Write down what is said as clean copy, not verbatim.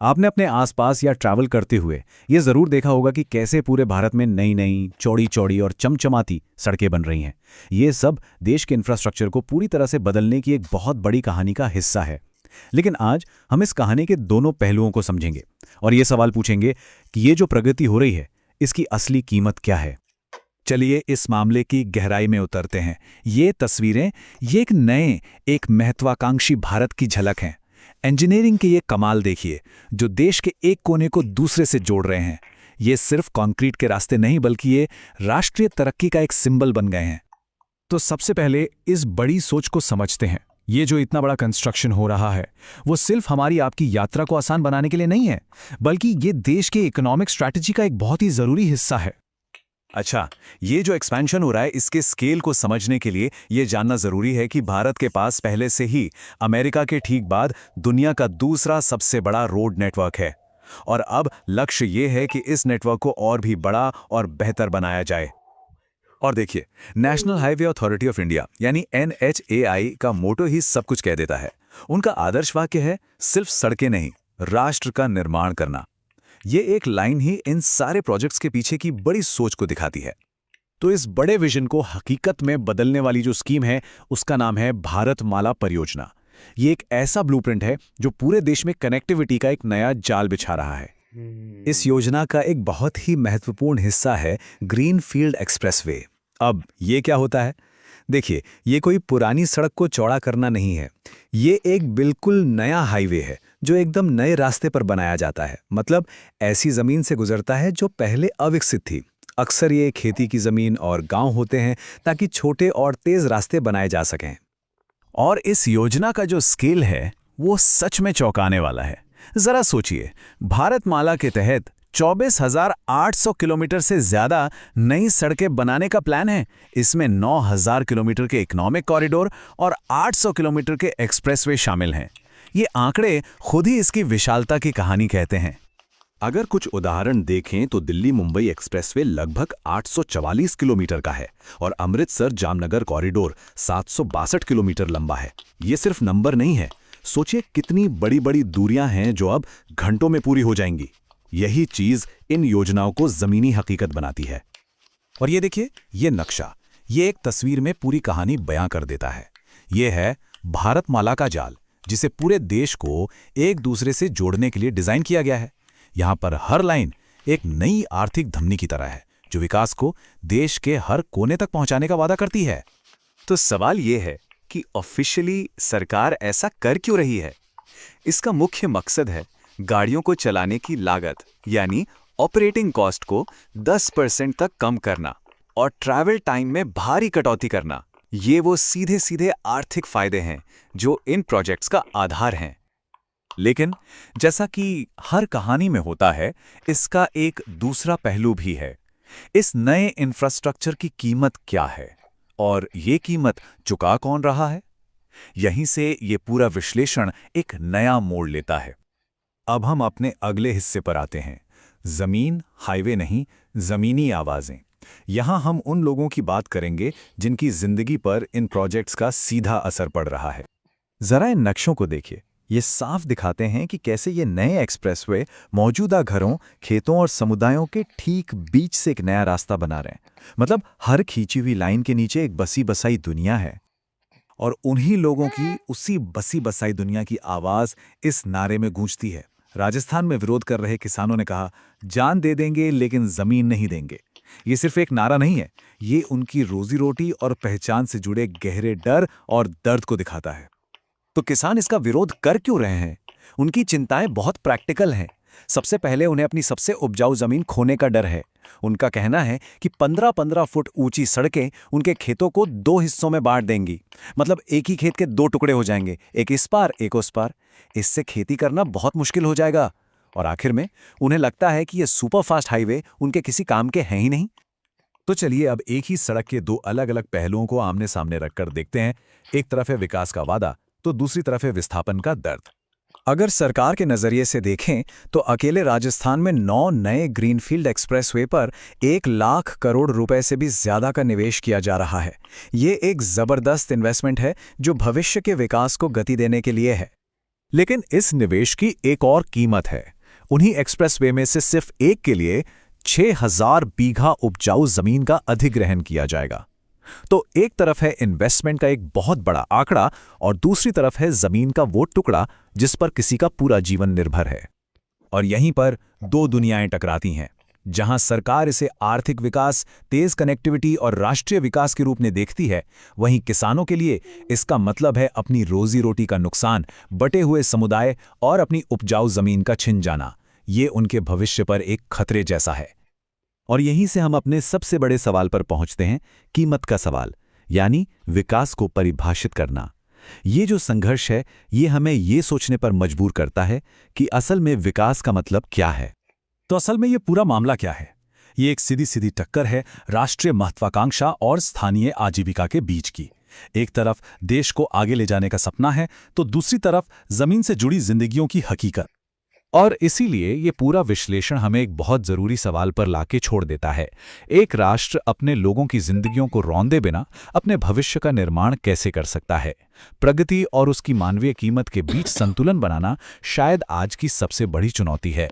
आपने अपने आसपास या ट्रैवल करते हुए ये ज़रूर देखा होगा कि कैसे पूरे भारत में नई नई चौड़ी-चौड़ी और चमचमाती सड़कें बन रही हैं। ये सब देश के इंफ्रास्ट्रक्चर को पूरी तरह से बदलने की एक बहुत बड़ी कहानी का हिस्सा है। लेकिन आज हम इस कहानी के दोनों पहलुओं को समझेंगे और ये सवाल पूछेंगे कि ये जो प्रगति हो रही है, इसकी असली कीमत क्या है? चलिए इस मामले की गहराई में उतरते हैं। ये तस्वीरें, ये एक महत्वाकांक्षी भारत की झलक हैं। इंजीनियरिंग के ये कमाल देखिए, जो देश के एक कोने को दूसरे से जोड़ रहे हैं। ये सिर्फ कंक्रीट के रास्ते नहीं, बल्कि ये राष्ट्रीय तरक्की का एक सिंबल बन गए हैं। तो सबसे पहले इस बड़ी सोच को समझते हैं। ये जो इतना बड़ा कंस्ट्रक्शन हो रहा है, वो सिर्फ हमारी आपकी यात्रा को आसान बनाने के लिए नहीं है, बल्कि ये देश के इकोनॉमिक स्ट्रैटेजी का एक बहुत ही जरूरी हिस्सा है। अच्छा, ये जो एक्सपेंशन हो रहा है, इसके स्केल को समझने के लिए ये जानना जरूरी है कि भारत के पास पहले से ही अमेरिका के ठीक बाद दुनिया का दूसरा सबसे बड़ा रोड नेटवर्क है। और अब लक्ष्य ये है कि इस नेटवर्क को और भी बड़ा और बेहतर बनाया जाए। और देखिए, national highway authority of India यानी NHAI का मोटो ही सब कुछ कह देता है। उनका आदर्श वाक्य है, सिर्फ सड़कें नहीं, राष्ट्र का निर्माण करना। ये एक लाइन ही इन सारे प्रोजेक्ट्स के पीछे की बड़ी सोच को दिखाती है। तो इस बड़े विजन को हकीकत में बदलने वाली जो स्कीम है, उसका नाम है भारतमाला परियोजना। ये एक ऐसा ब्लूप्रिंट है जो पूरे देश में कनेक्टिविटी का एक नया जाल बिछा रहा है। इस योजना का एक बहुत ही महत्वपूर्ण हिस्सा है ग्रीनफील्ड एक्सप्रेसवे। अब ये क्या होता है? देखिए, ये कोई पुरानी सड़क को चौड़ा करना नहीं है। ये एक बिल्कुल नया हाईवे है जो एकदम नए रास्ते पर बनाया जाता है। मतलब ऐसी जमीन से गुजरता है जो पहले अविकसित थी। अक्सर ये खेती की जमीन और गांव होते हैं, ताकि छोटे और तेज रास्ते बनाए जा सकें। और इस योजना का जो स्केल है, वो सच में चौंकाने वाला है। जरा सोचिए, भारतमाला के तहत 24,800 किलोमीटर से ज्यादा नई सड़कें बनाने का प्लान है। इसमें 9,000 किलोमीटर के इकोनॉमिक कॉरिडोर और 800 किलोमीटर के एक्सप्रेसवे शामिल हैं। ये आंकड़े खुद ही इसकी विशालता की कहानी कहते हैं। अगर कुछ उदाहरण देखें तो दिल्ली मुंबई एक्सप्रेसवे लगभग 844 किलोमीटर का है और अमृतसर जामनगर कॉरिडोर 762 किलोमीटर लंबा है। ये सिर्फ नंबर नहीं है, सोचिए कितनी बड़ी बड़ी दूरियां हैं जो अब घंटों में पूरी हो जाएंगी। यही चीज इन योजनाओं को जमीनी हकीकत बनाती है। और ये देखिए, ये नक्शा, ये एक तस्वीर में पूरी कहानी बयां कर देता है। ये है भारतमाला का जाल, जिसे पूरे देश को एक दूसरे से जोड़ने के लिए डिजाइन किया गया है। यहाँ पर हर लाइन एक नई आर्थिक धमनी की तरह है, जो विकास को देश के हर कोने तक पहुंचाने का वादा करती है। तो सवाल ये है कि ऑफिशियली सरकार ऐसा कर क्यों रही है? इसका मुख्य मकसद है गाड़ियों को चलाने की लागत यानी ऑपरेटिंग कॉस्ट को 10% तक कम करना और ट्रैवल टाइम में भारी कटौती करना। ये वो सीधे सीधे आर्थिक फायदे हैं जो इन प्रोजेक्ट्स का आधार हैं। लेकिन जैसा कि हर कहानी में होता है, इसका एक दूसरा पहलू भी है। इस नए इंफ्रास्ट्रक्चर की कीमत क्या है और ये कीमत चुका कौन रहा है? यहीं से ये पूरा विश्लेषण एक नया मोड़ लेता है। अब हम अपने अगले हिस्से पर आते हैं। जमीन, हाईवे नहीं, जमीनी आवाजें। यहां हम उन लोगों की बात करेंगे जिनकी जिंदगी पर इन प्रोजेक्ट्स का सीधा असर पड़ रहा है। जरा इन नक्शों को देखिए। ये साफ दिखाते हैं कि कैसे ये नए एक्सप्रेसवे मौजूदा घरों, खेतों और समुदायों के ठीक बीच से एक नया रास्ता बना रहे हैं। मतलब हर खींची हुई लाइन के नीचे एक बसी बसाई दुनिया है। और उन्हीं लोगों की उसी बसी बसाई दुनिया की आवाज इस नारे में गूंजती है। राजस्थान में विरोध कर रहे किसानों ने कहा, जान दे देंगे लेकिन जमीन नहीं देंगे। ये सिर्फ एक नारा नहीं है, ये उनकी रोजी रोटी और पहचान से जुड़े गहरे डर और दर्द को दिखाता है। तो किसान इसका विरोध कर क्यों रहे हैं? उनकी चिंताएं बहुत प्रैक्टिकल हैं। सबसे पहले उन्हें अपनी सबसे उपजाऊ जमीन खोने का डर है। उनका कहना है कि 15-15 फुट ऊंची सड़कें उनके खेतों को 2 हिस्सों में बांट देंगी। मतलब एक ही खेत के 2 टुकड़े हो जाएंगे, एक इस पार एक उस पार। इससे खेती करना बहुत मुश्किल हो जाएगा। और आखिर में उन्हें लगता है कि ये सुपरफास्ट हाईवे उनके किसी काम के हैं ही नहीं। तो चलिए अब एक ही सड़क के 2 अलग-अलग पहलुओं को आमने सामने रखकर देखते हैं। एक तरफ है विकास का वादा, तो दूसरी तरफ है विस्थापन का दर्द। अगर सरकार के नजरिए से देखें तो अकेले राजस्थान में 9 नए ग्रीनफील्ड एक्सप्रेसवे पर 1 लाख करोड़ रुपए से भी ज्यादा का निवेश किया जा रहा है। ये एक जबरदस्त इन्वेस्टमेंट है जो भविष्य के विकास को गति देने के लिए है। लेकिन इस निवेश की एक और कीमत है। उन्हीं एक्सप्रेसवे में से सिर्फ एक के लिए 6000 बीघा उपजाऊ जमीन का अधिग्रहण किया जाएगा। तो एक तरफ है इन्वेस्टमेंट का एक बहुत बड़ा आंकड़ा और दूसरी तरफ है जमीन का वो टुकड़ा जिस पर किसी का पूरा जीवन निर्भर है। और यहीं पर दो दुनियाएं टकराती हैं। जहां सरकार इसे आर्थिक विकास, तेज कनेक्टिविटी और राष्ट्रीय विकास के रूप में देखती है, वहीं किसानों के लिए इसका मतलब है अपनी रोजी रोटी का नुकसान, बटे हुए समुदाय और अपनी उपजाऊ जमीन का छिन जाना। ये उनके भविष्य पर एक खतरे जैसा है। और यहीं से हम अपने सबसे बड़े सवाल पर पहुंचते हैं, कीमत का सवाल, यानी विकास को परिभाषित करना। ये जो संघर्ष है, ये हमें ये सोचने पर मजबूर करता है कि असल में विकास का मतलब क्या है। तो असल में ये पूरा मामला क्या है? ये एक सीधी सीधी टक्कर है राष्ट्रीय महत्वाकांक्षा और स्थानीय आजीविका के बीच की। एक तरफ देश को आगे ले जाने का सपना है, तो दूसरी तरफ जमीन से जुड़ी जिंदगियों की हकीकत। और इसीलिए ये पूरा विश्लेषण हमें एक बहुत जरूरी सवाल पर लाके छोड़ देता है। एक राष्ट्र अपने लोगों की जिंदगियों को रौंदे बिना अपने भविष्य का निर्माण कैसे कर सकता है? प्रगति और उसकी मानवीय कीमत के बीच संतुलन बनाना शायद आज की सबसे बड़ी चुनौती है।